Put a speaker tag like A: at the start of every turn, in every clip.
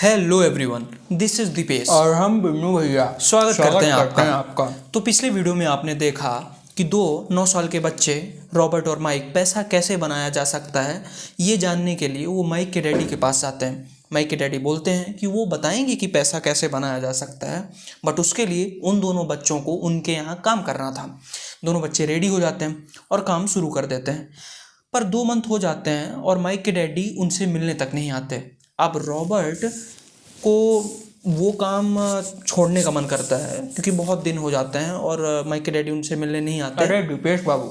A: Hello everyone, this is Dipesh
B: और हम बिन्नू भैया
A: स्वागत करते हैं आपका।
B: आपका।
A: तो पिछले वीडियो में आपने देखा कि दो 9 साल के बच्चे रॉबर्ट और माइक पैसा कैसे बनाया जा सकता है ये जानने के लिए वो माइक के डैडी के पास जाते हैं। माइक के डैडी बोलते हैं कि वो बताएंगे कि पैसा कैसे बनाया जा सकता है, बट उसके लिए उन दोनों बच्चों को उनके यहाँ काम करना था। दोनों बच्चे रेडी हो जाते हैं और काम शुरू कर देते हैं, पर 2 मंथ हो जाते हैं और माइक के डैडी उनसे मिलने तक नहीं आते। अब रॉबर्ट को वो काम छोड़ने का मन करता है क्योंकि बहुत दिन हो जाते हैं और माइक के डैडी उनसे मिलने नहीं आते।
B: अरे दीपेश बाबू,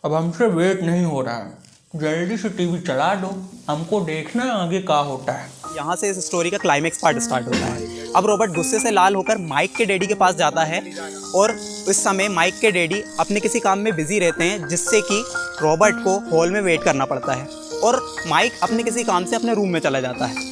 B: अब हमसे वेट नहीं हो रहा है, जल्दी से टीवी चला दो, हमको देखना है आगे क्या होता है।
C: यहाँ से इस स्टोरी का क्लाइमेक्स पार्ट स्टार्ट होता है। अब रॉबर्ट गुस्से से लाल होकर माइक के डैडी के पास जाता है और इस समय माइक के डैडी अपने किसी काम में बिजी रहते हैं, जिससे कि रॉबर्ट को हॉल में वेट करना पड़ता है और माइक अपने किसी काम से अपने रूम में चला जाता है।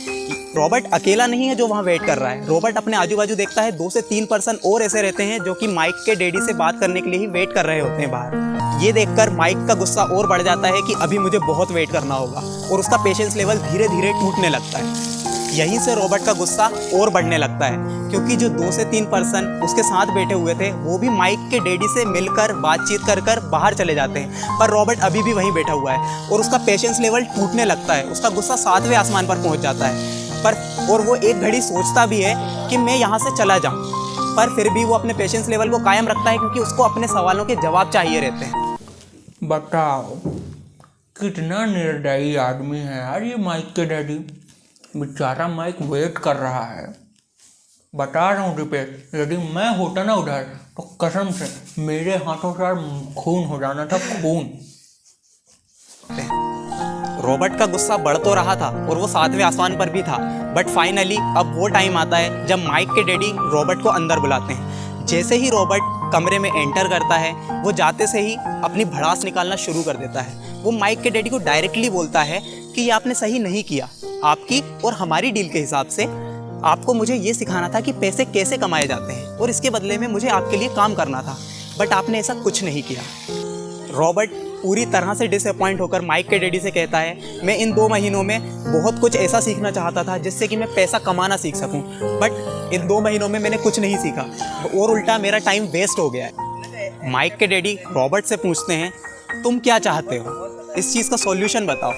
C: रॉबर्ट अकेला नहीं है जो वहाँ वेट कर रहा है। रॉबर्ट अपने आजू बाजू देखता है 2 से 3 पर्सन और ऐसे रहते हैं जो कि माइक के डैडी से बात करने के लिए ही वेट कर रहे होते हैं बाहर। ये देखकर माइक का गुस्सा और बढ़ जाता है कि अभी मुझे बहुत वेट करना होगा और उसका पेशेंस लेवल धीरे धीरे टूटने लगता है। यहीं से रॉबर्ट का गुस्सा और बढ़ने लगता है क्योंकि जो 2 से 3 पर्सन उसके साथ बैठे हुए थे वो भी माइक के डैडी से मिलकर बातचीत कर बाहर चले जाते हैं, पर रॉबर्ट अभी भी वहीं बैठा हुआ है और उसका पेशेंस लेवल टूटने लगता है। उसका गुस्सा 7वें आसमान पर पहुंच जाता है और वो एक घड़ी सोचता भी है कि मैं यहाँ से चला जाऊँ, पर फिर भी वो अपने पेशेंस लेवल को कायम रखता है क्योंकि उसको अपने सवालों के जवाब चाहिए रहते हैं।
B: बताओ कितना निर्दयी आदमी है यार ये माइक के डैडी। बेचारा माइक वेट कर रहा है। बता रहा हूँ दीपेश, यदि मैं होता ना उधर तो कसम से मेरे हाथों से खून हो जाना था, खून।
C: रॉबर्ट का गुस्सा बढ़ तो रहा था और वो 7वें आसमान पर भी था, बट फाइनली अब वो टाइम आता है जब माइक के डैडी रॉबर्ट को अंदर बुलाते हैं। जैसे ही रॉबर्ट कमरे में एंटर करता है वो जाते से ही अपनी भड़ास निकालना शुरू कर देता है। वो माइक के डैडी को डायरेक्टली बोलता है कि ये आपने सही नहीं किया। आपकी और हमारी डील के हिसाब से आपको मुझे ये सिखाना था कि पैसे कैसे कमाए जाते हैं और इसके बदले में मुझे आपके लिए काम करना था, बट आपने ऐसा कुछ नहीं किया। रॉबर्ट पूरी तरह से डिसअपॉइंट होकर माइक के डैडी से कहता है, मैं इन 2 महीनों में बहुत कुछ ऐसा सीखना चाहता था जिससे कि मैं पैसा कमाना सीख सकूं, बट इन 2 महीनों में मैंने कुछ नहीं सीखा और उल्टा मेरा टाइम वेस्ट हो गया है। माइक के डैडी रॉबर्ट से पूछते हैं, तुम क्या चाहते हो, इस चीज़ का सॉल्यूशन बताओ।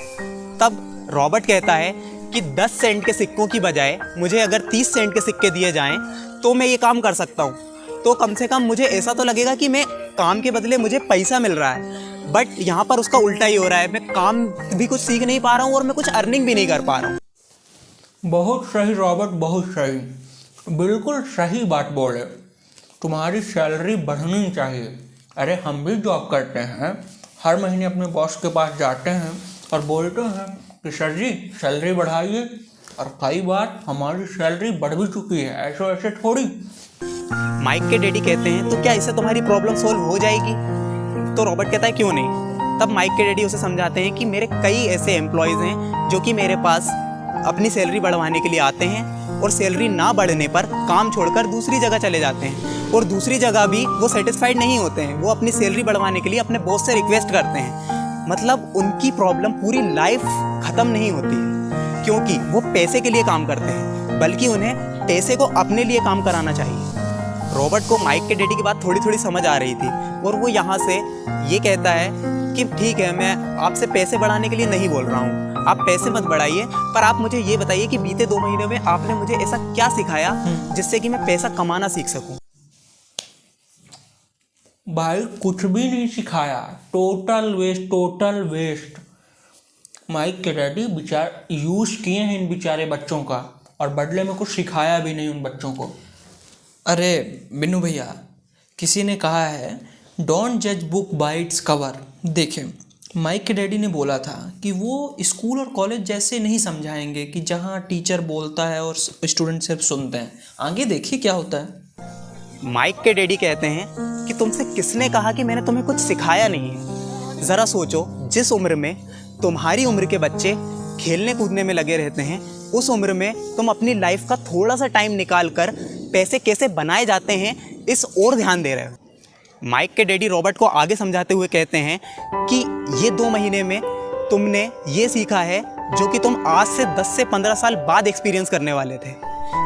C: तब रॉबर्ट कहता है कि 10 सेंट के सिक्कों की बजाय मुझे अगर 30 सेंट के सिक्के दिए जाएं तो मैं ये काम कर सकता हूँ। तो कम से कम मुझे ऐसा तो लगेगा कि मैं काम के बदले मुझे पैसा मिल रहा है, बट यहाँ पर उसका उल्टा ही हो रहा है। मैं काम भी कुछ सीख नहीं पा रहा हूँ और मैं कुछ अर्निंग भी नहीं कर पा रहा हूँ।
B: बहुत सही रॉबर्ट, बहुत सही, बिल्कुल सही बात बोले। तुम्हारी सैलरी बढ़नी चाहिए। अरे हम भी जॉब करते हैं, हर महीने अपने बॉस के पास जाते हैं और बोलते हैं कि सर जी सैलरी बढ़ाइए, और कई बार हमारी सैलरी बढ़ भी चुकी है, ऐसे ऐसे थोड़ी।
C: माइक के डैडी कहते हैं, तो क्या इससे तुम्हारी प्रॉब्लम सॉल्व हो जाएगी? तो रॉबर्ट कहता है, क्यों नहीं। तब माइक के डैडी उसे समझाते हैं कि मेरे कई ऐसे एम्प्लॉयज़ हैं जो कि मेरे पास अपनी सैलरी बढ़वाने के लिए आते हैं और सैलरी ना बढ़ने पर काम छोड़कर दूसरी जगह चले जाते हैं, और दूसरी जगह भी वो सेटिस्फाइड नहीं होते हैं। वो अपनी सैलरी बढ़वाने के लिए अपने बॉस से रिक्वेस्ट करते हैं। मतलब उनकी प्रॉब्लम पूरी लाइफ ख़त्म नहीं होती है क्योंकि वो पैसे के लिए काम करते हैं, बल्कि उन्हें पैसे को अपने लिए काम कराना चाहिए। रॉबर्ट को माइक के डैडी की बात थोड़ी थोड़ी समझ आ रही थी और वो यहाँ से ये कहता है कि ठीक है, मैं आपसे पैसे बढ़ाने के लिए नहीं बोल रहा हूँ, आप पैसे मत बढ़ाइए, पर आप मुझे ये बताइए कि बीते 2 महीनों में आपने मुझे ऐसा क्या सिखाया जिससे कि मैं पैसा कमाना सीख सकूँ।
B: भाई कुछ भी नहीं सिखाया, total waste, total waste. Mike के डैडी बेचार यूज़ किए हैं इन बेचारे बच्चों का और बदले में कुछ सिखाया भी नहीं उन बच्चों को।
A: अरे बिन्नू भैया, किसी ने कहा है डोंट जज बुक बाय इट्स कवर। देखें, माइक के डैडी ने बोला था कि वो स्कूल और कॉलेज जैसे नहीं समझाएंगे कि जहाँ टीचर बोलता है और स्टूडेंट सिर्फ सुनते हैं। आगे देखिए क्या होता है।
C: माइक के डैडी कहते हैं कि तुमसे किसने कहा कि मैंने तुम्हें कुछ सिखाया नहीं है। ज़रा सोचो, जिस उम्र में तुम्हारी उम्र के बच्चे खेलने कूदने में लगे रहते हैं, उस उम्र में तुम अपनी लाइफ का थोड़ा सा टाइम निकाल कर पैसे कैसे बनाए जाते हैं इस ओर ध्यान दे रहे हो। माइक के डैडी रॉबर्ट को आगे समझाते हुए कहते हैं कि ये 2 महीने में तुमने ये सीखा है जो कि तुम आज से 10 से 15 साल बाद एक्सपीरियंस करने वाले थे,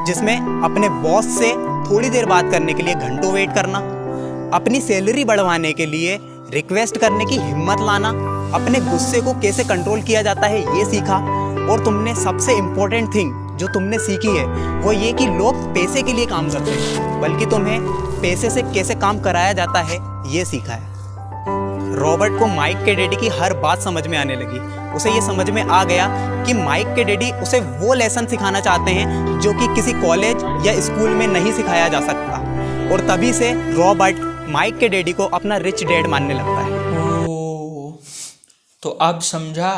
C: जिसमें अपने बॉस से थोड़ी देर बात करने के लिए घंटों वेट करना, अपनी सैलरी बढ़वाने के लिए रिक्वेस्ट करने की हिम्मत लाना, अपने गुस्से को कैसे कंट्रोल किया जाता है ये सीखा। और तुमने सबसे इम्पोर्टेंट थिंग जो तुमने सीखी है वो ये कि लोग पैसे के लिए काम करते हैं, बल्कि तुम्हें पैसे से कैसे काम कराया जाता है ये सीखा है। रॉबर्ट को माइक के डैडी की हर बात समझ में आने लगी। उसे ये समझ में आ गया कि माइक के डैडी उसे वो लेसन सिखाना चाहते हैं जो कि किसी कॉलेज या स्कूल में नहीं सिखाया जा सकता। और तभी से रॉबर्ट माइक के डैडी को अपना रिच डैड मानने लगता है।
A: ओह, तो अब समझा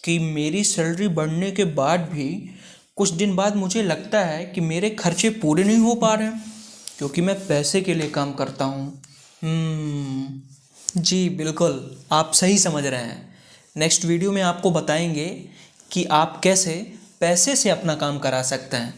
A: कि मेरी सैलरी बढ़ने के बाद भी कुछ दिन बाद मुझे लगता है कि मेरे खर्चे पूरे नहीं हो पा रहे हैं, क्योंकि मैं पैसे के लिए काम करता हूँ। जी बिल्कुल, आप सही समझ रहे हैं। नेक्स्ट वीडियो में आपको बताएंगे कि आप कैसे पैसे से अपना काम करा सकते हैं।